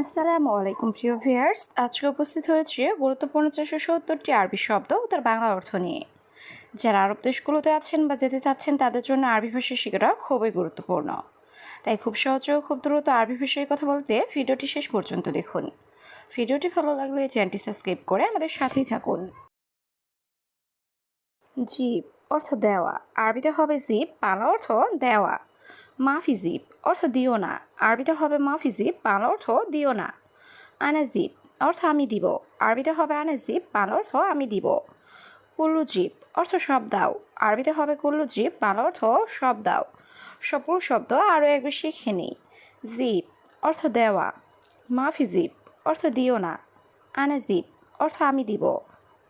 আসসালামু আলাইকুম প্রিয় ভিউয়ার্স, আজকে উপস্থিত হয়েছে গুরুত্বপূর্ণ 470টি আরবি শব্দ ও তার বাংলা অর্থ নিয়ে। যারা আরব দেশগুলোতে আছেন বা যেতে চাচ্ছেন তাদের জন্য আরবি ভাষা শেখাটা খুবই গুরুত্বপূর্ণ। তাই খুব সহজে ও খুব দ্রুত আরবি ভাষায় কথা বলতে ভিডিওটি শেষ পর্যন্ত দেখুন। ভিডিওটি ভালো লাগলে চ্যানেলটি সাবস্ক্রাইব করে আমাদের সাথেই থাকুন। জিপ অর্থ দেওয়া, আরবিতে হবে জিপ, বাংলা অর্থ দেওয়া। মাফি জিপ অর্থ দিও না, আরবিতে হবে মাফি জিপ, বাংলা অর্থ দিও না। আনাজিব অর্থ আমি দিব, আরবিতে হবে আনাজিব, বাংলা অর্থ আমি দিব। কুল্লু জিব অর্থ সব দাও, আরবিতে হবে কুল্লু জিব, বাংলা অর্থ সব দাও। সবগুলো শব্দ আরও একবার শিখে নিই। জিব অর্থ দেওয়া, মাফি জিব অর্থ দিও না, আনাজিব অর্থ আমি দিব,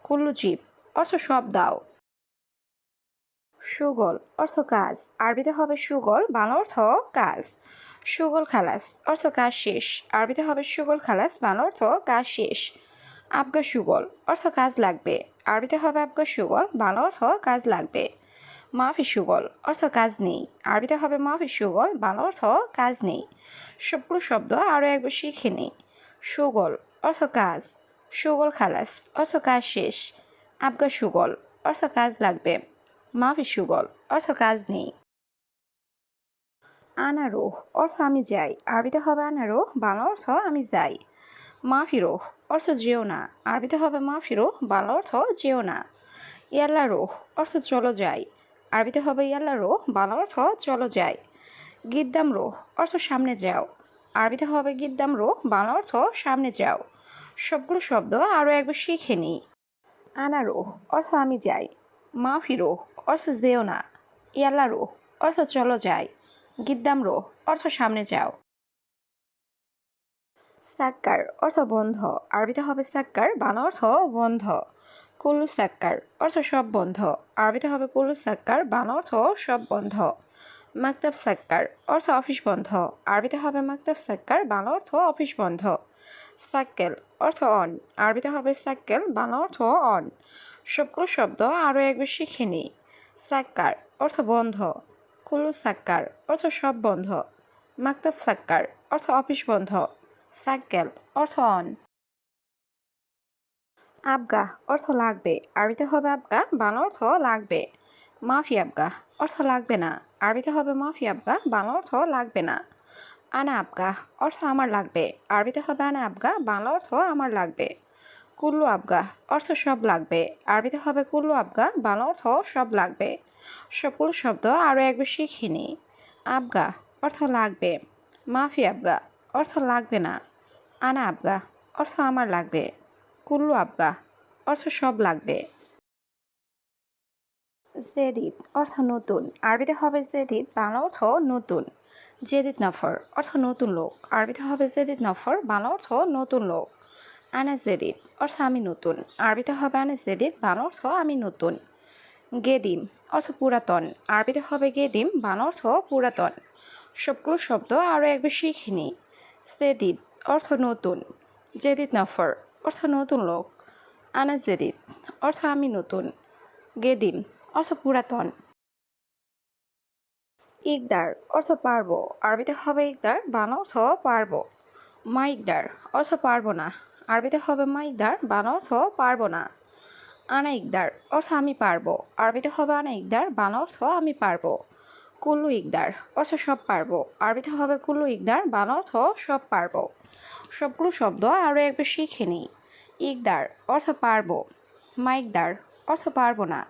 কুল্লু জিব অর্থ সব দাও। সুগল অর্থ কাজ, আরবিতে হবে সুগল, বাংলা অর্থ কাজ। সুগল খালাস অর্থ কাজ শেষ, আরবিতে হবে সুগল খালাস, বাংলা অর্থ কাজ শেষ। আবগা সুগল অর্থ কাজ লাগবে, আরবিতে হবে আবগা সুগল, বাংলা অর্থ কাজ লাগবে। মাফি সুগল অর্থ কাজ নেই, আরবিতে হবে মাফি সুগল, বাংলা অর্থ কাজ নেই। সবগুলো শব্দ আরও একবার শিখে নিই। সুগল অর্থ কাজ, সুগল খালাস অর্থ কাজ শেষ, আবগা সুগল অর্থ কাজ লাগবে, মাফি সুগল অর্থ কাজ নেই। আনারোহ অর্থ আমি যাই, আরবিতে হবে আনারোহ, বাংলা অর্থ আমি যাই। মাফিরোহ অর্থ যেও না, আরবিতে হবে মাফিরোহ, বাংলা অর্থ যেও না। ইয়াল্লা রোহ অর্থ চলো যাই, আরবিতে হবে ইয়াল্লা রোহ, বাংলা অর্থ চলো যাই। গিদ্দাম রোহ অর্থ সামনে যাও, আরবিতে হবে গিদ্দাম রোহ, বাংলা অর্থ সামনে যাও। সবগুলো শব্দ আরও একবার শিখে নিই। আনারোহ অর্থ আমি যাই, মাফিরোহ অর্থ যেও না, ইয়াল্লা রোহ অর্থ চলো যাই, গিদ্দাম রোহ অর্থ সামনে যাও। সাক্কার অর্থ বন্ধ, আরবিতে হবে সাক্কার, বাংলা অর্থ বন্ধ। কুল্লু সাক্কার অর্থ সব বন্ধ, আরবিতে হবে কুল্লু সাক্কার, বাংলা অর্থ সব বন্ধ। মাকতাব সাক্কার অর্থ অফিস বন্ধ, আরবিতে হবে মাকতাব সাক্কার, বাংলা অর্থ অফিস বন্ধ। সাক্কেল অর্থ অন, আরবিতে হবে সাক্কেল, বাংলা অর্থ অন। সবগুলো শব্দ আরও একবার শিখে নিই। সাক্কার অর্থ বন্ধ, কুল্লু সাক্কার অর্থ সব বন্ধ, মাকতাব সাক্কার অর্থ অফিস বন্ধ, সাক্কেল অর্থ অন। আবগা অর্থ লাগবে, আরবিতে হবে আবগা, বাংলা অর্থ লাগবে। মাফি আবগা অর্থ লাগবে না, আরবিতে হবে মাফি আবগা, বাংলা অর্থ লাগবে না। আনা আবগা অর্থ আমার লাগবে, আরবিতে হবে আনা আবগা, বাংলা অর্থ আমার লাগবে। কুল্লু আবগা অর্থ সব লাগবে, আরবিতে হবে কুল্লু আবগা, বাংলা অর্থ সব লাগবে। সবগুলো শব্দ আরও একবার শিখে নিই। আবগা অর্থ লাগবে, মাফি আবগা অর্থ লাগবে না, আনা আবগা অর্থ আমার লাগবে, কুল্লু আবগা অর্থ সব লাগবে। জেদিদ অর্থ নতুন, আরবিতে হবে জেদিদ, বাংলা অর্থ নতুন। জেদিদ নফর অর্থ নতুন লোক, আরবিতে হবে জেদিদ নফর, বাংলা অর্থ নতুন লোক। আনাস জেদিদ অর্থ আমি নতুন, আরবিতে হবে আনাস জেদিদ, বাংলা অর্থ আমি নতুন। গেদিম অর্থ পুরাতন, আরবিতে হবে গেদিম, বাংলা অর্থ পুরাতন। সবগুলো শব্দ আরও একবার শিখে নিই। জেদিদ অর্থ নতুন, জেদিদ নফর অর্থ নতুন লোক, আনাস জেদিদ অর্থ আমি নতুন, গেদিম অর্থ পুরাতন। ইকদার অর্থ পারবো, আরবিতে হবে ইকদার, বাংলা অর্থ পারবো। মা ইকদার অর্থ পারবো না, আরবিতে হবে মা ইকদার, বাংলা অর্থ পারবো না। আনা ইকদার অর্থ আমি পারবো, আরবিতে হবে আনা ইকদার, বাংলা অর্থ আমি পারবো। কুল্লু ইকদার অর্থ সব পারবো, আরবিতে হবে কুল্লু ইকদার, বাংলা অর্থ সব পারবো। সবগুলো শব্দ আরও একবার শিখে নিই। ইকদার অর্থ পারবো, মা ইকদার অর্থ পারবো না,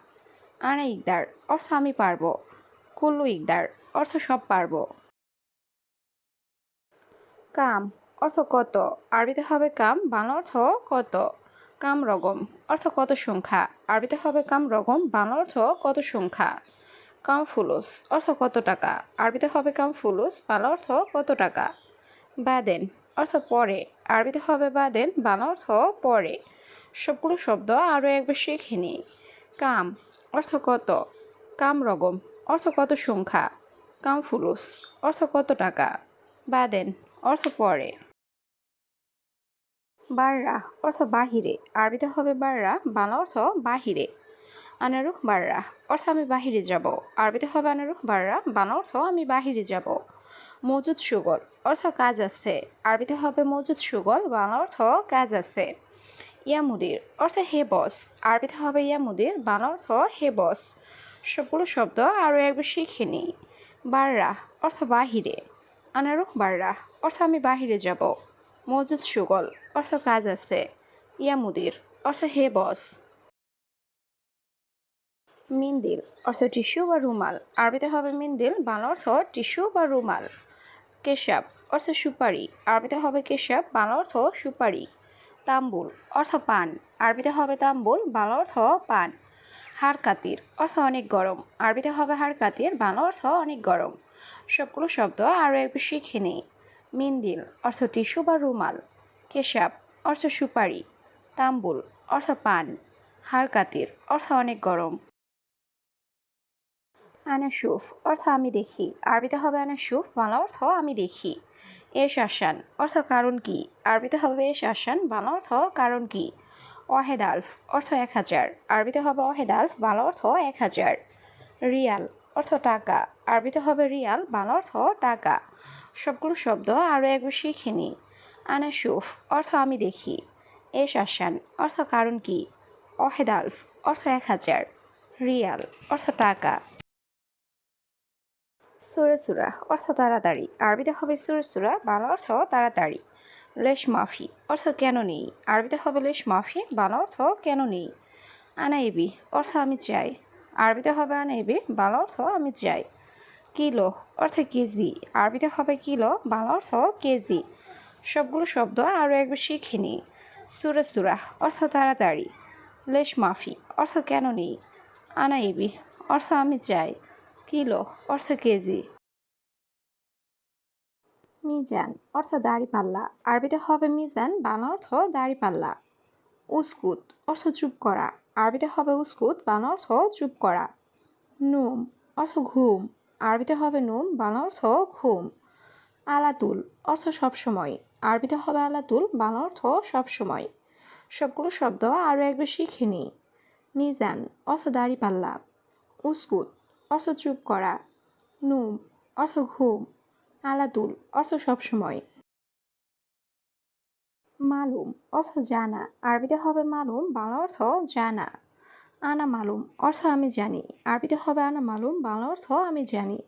আনা ইকদার অর্থ আমি পারবো, কুল্লু ইকদার অর্থ সব পারবো। কাম অর্থ কত, আরবিতে হবে কাম, বাংলা অর্থ কত। কাম রগম অর্থ কত সংখ্যা, আরবিতে হবে কাম রগম, বাংলা অর্থ কত সংখ্যা। কাম ফুলুস অর্থ কত টাকা, আরবিতে হবে কাম ফুলুস, বাংলা অর্থ কত টাকা। বাদেন অর্থ পরে, আরবিতে হবে বাদেন, বাংলা অর্থ পরে। সবগুলো শব্দ আরও একবার শিখে নিই। কাম অর্থ কত, কাম রগম অর্থ কত সংখ্যা, কাম ফুলুস অর্থ কত টাকা, বাদেন অর্থ পরে। বাররা অর্থ বাহিরে, আরবিতে হবে বাররা, বাংলা অর্থ বাহিরে। আনারুখ বাররা অর্থ আমি বাহিরে যাব, আরবিতে হবে আনারুখ বাররা, বাংলা অর্থ আমি বাহিরে যাব। মজুদ সুগল অর্থ কাজ আছে, আরবিতে হবে মজুদ সুগল, বাংলা অর্থ কাজ আছে। ইয়া মুদির অর্থ হে বস, আরবিতে হবে ইয়া মুদির, বাংলা অর্থ হে বস। সবগুলো শব্দ আরও একবার শিখে নিই। বাররা অর্থ বাহিরে, আনারুহ বাররা অর্থ আমি বাহিরে যাব। মজুদ সুগল অর্থ কাজ আছে, ইয়া মুদির অর্থ হে বস। মিন্দিল অর্থ টিস্যু বা রুমাল, আরবিতে হবে মিন্দিল, বাংলা অর্থ টিস্যু বা রুমাল। কেশাব অর্থ সুপারি, আরবিতে হবে কেশাব, বাংলা অর্থ সুপারি। তাম্বুল অর্থ পান, আরবিতে হবে তাম্বুল, বাংলা অর্থ পান। হাড়কাতির অর্থ অনেক গরম, আরবিতে হবে হাড়কাতির, বাংলা অর্থ অনেক গরম। সবগুলো শব্দ আরও একটু শিখে নিই। মিন্দিল অর্থ টিস্যু বা রুমাল, কেশাব অর্থ সুপারি, তাম্বুল অর্থ পান, হাড়কাতির অর্থ অনেক গরম। আনাসুফ অর্থ আমি দেখি, আরবিতে হবে আনাসুফ, বাংলা অর্থ আমি দেখি। এস আসান অর্থ কারণ কি, আরবিতে হবে এস আসান, বাংলা অর্থ কারণ কি। ওয়াহেদ আলফ অর্থ 1000, আরবিতে হবে ওয়াহেদ আলফ, বাংলা অর্থ 1000। রিয়াল অর্থ টাকা, আরবিতে হবে রিয়াল, বাংলা অর্থ টাকা। সবগুলো শব্দ আরও একবার শিখে নিই। আনাসুফ অর্থ আমি দেখি, এস আসান অর্থ কারণ কি, ওয়াহেদ আলফ অর্থ 1000, রিয়াল অর্থ টাকা। সুরে সুরা অর্থ তাড়াতাড়ি, আরবিতে হবে সুরে সুরা, বাংলা অর্থ তাড়াতাড়ি। লেশ মাফি অর্থ কেন নেই, আরবিতে হবে লেশ মাফি, বাংলা অর্থ কেন নেই। আনাইবি অর্থ আমি চাই, আরবিতে হবে আনাইবি, বাংলা অর্থ আমি চাই। কিলো অর্থ কেজি, আরবিতে হবে কিলো, বাংলা অর্থ কেজি। সবগুলো শব্দ আরও একবার শিখে নিই। সুরে সুরা অর্থ তাড়াতাড়ি, লেশ মাফি অর্থ কেন নেই, আনাইবি অর্থ আমি চাই, কিলো অর্থ কেজি। মিজান অর্থ দাড়িপাল্লা, আরবিতে হবে মিজান, বাংলা অর্থ দাড়িপাল্লা। উস্কুত অর্থ চুপ করা, আরবিতে হবে উস্কুত, বাংলা অর্থ চুপ করা। নুম অর্থ ঘুম, আরবিতে হবে নুম, বাংলা অর্থ ঘুম। আলাতুল অর্থ সবসময়, আরবিতে হবে আলাতুল, বাংলা অর্থ সবসময়। সবগুলো শব্দ আরও একবার শিখে নিই। মিজান অর্থ দাড়িপাল্লা, উস্কুত অর্থ চুপ করা, নুম অর্থ ঘুম, আলাতুল অর্থ সবসময়। মালুম অর্থ জানা, আরবিতে হবে মালুম, বাংলা অর্থ জানা। আনা মালুম অর্থ আমি জানি, আরবিতে হবে আনা মালুম, বাংলা অর্থ আমি জানি।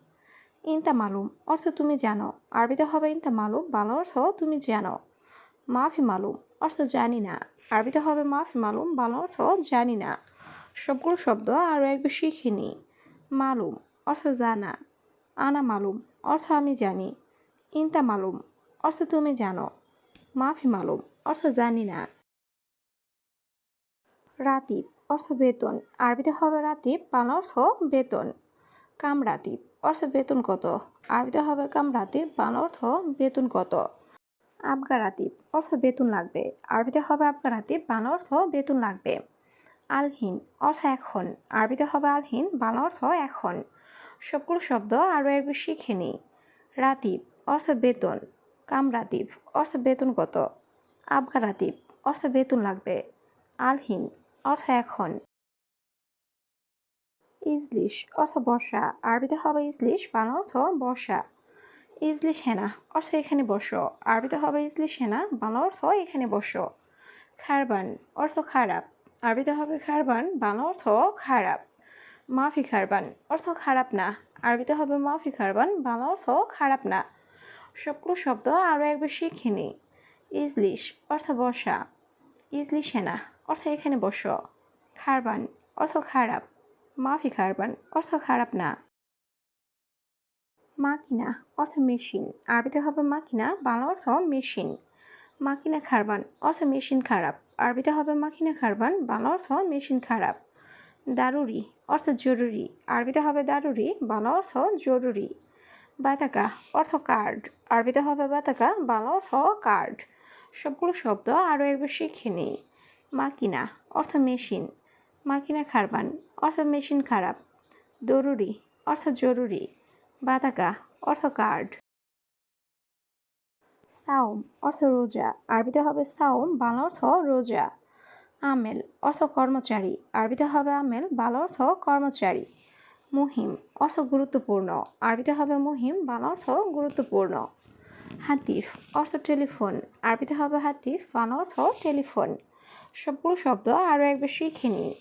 ইনতা মালুম অর্থ তুমি জানো, আরবিতে হবে ইনতা মালুম, বাংলা অর্থ তুমি জানো। মাফি মালুম অর্থ জানি না, আরবিতে হবে মাফি মালুম, বাংলা অর্থ জানি না। সবগুলো শব্দ আরও একবার শিখে নিই। মালুম অর্থ জানা, আনা মালুম অর্থ আমি জানি, ইনতা মালুম অর্থ তুমি জানো, মাফি মালুম অর্থ জানি না। রাতিব অর্থ বেতন, আরবিতে হবে রাতিব, বাংলা অর্থ বেতন। কামরাতিব অর্থ বেতন কত, আরবিতে হবে কামরাতিব, বাংলা অর্থ বেতন কত। আবগারাতিব অর্থ বেতন লাগবে, আরবিতে হবে আবগারাতিব, বাংলা অর্থ বেতন লাগবে। আলহিন অর্থ এখন, আরবিতে হবে আলহিন, বাংলা অর্থ এখন। সবগুলো শব্দ আরও একবার শিখে নিই। রাতিব অর্থ বেতন, কামরাতিব অর্থ বেতন কত, আবগারাতিব অর্থ বেতন লাগবে, আলহিন অর্থ এখন। ইজলিশ অর্থ বসা, আরবিতে হবে ইজলিশ, বাংলা অর্থ বসা। ইজলিশ হেনা অর্থ এখানে বসো, আরবিতে হবে ইজলিশ হেনা, বাংলা অর্থ এখানে বসো। খারবান অর্থ খারাপ, আরবিতে হবে খারবান, বাংলা অর্থ খারাপ। মাফি খারবান অর্থ খারাপ না, আরবিতে হবে মাফি খারবান, বাংলা অর্থ খারাপ না। সবগুলো শব্দ আরও একবার শিখে নিই। ইজলিশ অর্থ বসা, ইজলিশ হেনা অর্থ এখানে বসো। খারবান অর্থ খারাপ, মাফি খারবান অর্থ খারাপ না। মাকিনা অর্থ মেশিন, আরবিতে হবে মাকিনা, বাংলা অর্থ মেশিন। মাকিনা খারবান অর্থ মেশিন খারাপ, আরবিতে হবে মাকিনা খারবান, বাংলা অর্থ মেশিন খারাপ। দারুরি অর্থ জরুরি, আরবিতে হবে দারুরি, বাংলা অর্থ জরুরি। বাতাকা অর্থ কার্ড, আরবিতে হবে বাতাকা, বাংলা অর্থ কার্ড। সবগুলো শব্দ আরও একবার শিখে নিই। মাকিনা অর্থ মেশিন, মাকিনা খারবান অর্থ মেশিন খারাপ। দরুরি অর্থ জরুরি, বাতাকা অর্থ কার্ড। সাওম অর্থ রোজা, আরবিতে হবে সাওম, বাংলা অর্থ রোজা। আমেল অর্থ কর্মচারী, আরবিতে হবে আমেল, বাংলা অর্থ কর্মচারী। মুহিম অর্থ গুরুত্বপূর্ণ, আরবিতে হবে মুহিম, বাংলা অর্থ গুরুত্বপূর্ণ। হাতিফ অর্থ টেলিফোন, আরবিতে হবে হাতিফ, বাংলা অর্থ টেলিফোন। সবগুলো শব্দ আরও একবার শিখে নিই।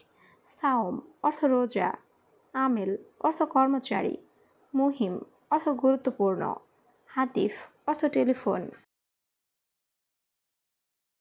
সাওম অর্থ রোজা, আমেল অর্থ কর্মচারী, মুহিম অর্থ গুরুত্বপূর্ণ, হাতিফ অর্থ টেলিফোন।